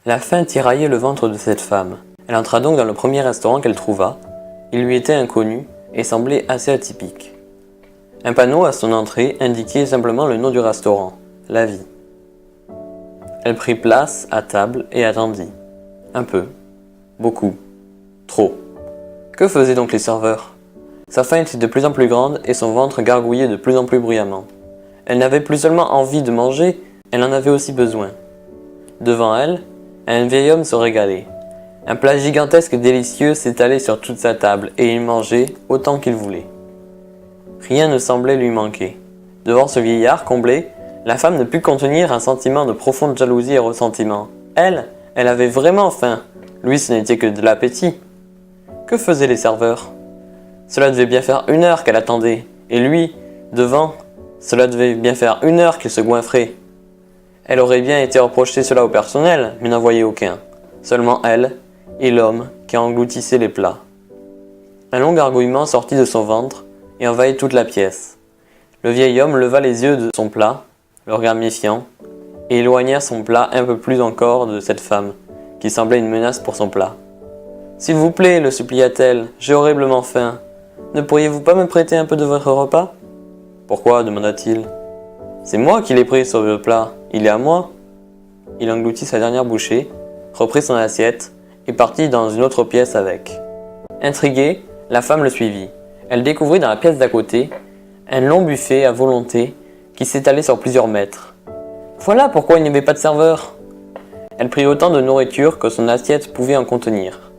La faim tiraillait le ventre de cette femme. Elle entra donc dans le premier restaurant qu'elle trouva. Il lui était inconnu et semblait assez atypique. Un panneau à son entrée indiquait simplement le nom du restaurant, La Vie. Elle prit place à table et attendit. Un peu. Beaucoup. Trop. Que faisaient donc les serveurs? Sa faim était de plus en plus grande et son ventre gargouillait de plus en plus bruyamment. Elle n'avait plus seulement envie de manger, elle en avait aussi besoin. Devant elle, un vieil homme se régalait. Un plat gigantesque et délicieux s'étalait sur toute sa table et il mangeait autant qu'il voulait. Rien ne semblait lui manquer. Devant ce vieillard comblé, la femme ne put contenir un sentiment de profonde jalousie et ressentiment. Elle avait vraiment faim. Lui, ce n'était que de l'appétit. Que faisaient les serveurs? Cela devait bien faire 1 heure qu'elle attendait. Et lui, devant, cela devait bien faire 1 heure qu'il se goinfrait. Elle aurait bien été reprocher cela au personnel, mais n'en voyait aucun. Seulement elle et l'homme qui engloutissait les plats. Un long gargouillement sortit de son ventre et envahit toute la pièce. Le vieil homme leva les yeux de son plat, le regard méfiant, et éloigna son plat un peu plus encore de cette femme, qui semblait une menace pour son plat. « S'il vous plaît, le supplia-t-elle, j'ai horriblement faim. Ne pourriez-vous pas me prêter un peu de votre repas ?»« Pourquoi ?» demanda-t-il. « C'est moi qui l'ai pris sur le plat, il est à moi. » Il engloutit sa dernière bouchée, reprit son assiette et partit dans une autre pièce avec. Intriguée, la femme le suivit. Elle découvrit dans la pièce d'à côté un long buffet à volonté qui s'étalait sur plusieurs mètres. Voilà pourquoi il n'y avait pas de serveur. Elle prit autant de nourriture que son assiette pouvait en contenir.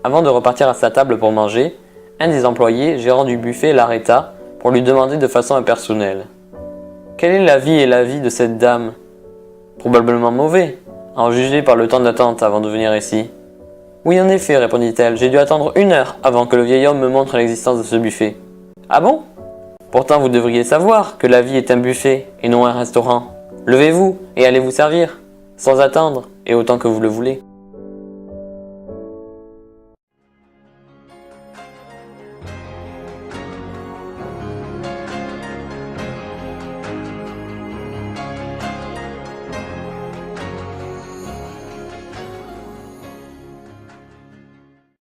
Avant de repartir à sa table pour manger, un des employés, gérant du buffet, l'arrêta pour lui demander de façon impersonnelle. « Quelle est la vie et la vie de cette dame ?»« Probablement mauvais, à en juger par le temps d'attente avant de venir ici. »« Oui, en effet, répondit-elle, j'ai dû attendre 1 heure avant que le vieil homme me montre l'existence de ce buffet. »« Ah bon? Pourtant vous devriez savoir que la vie est un buffet et non un restaurant. Levez-vous et allez vous servir, sans attendre et autant que vous le voulez. »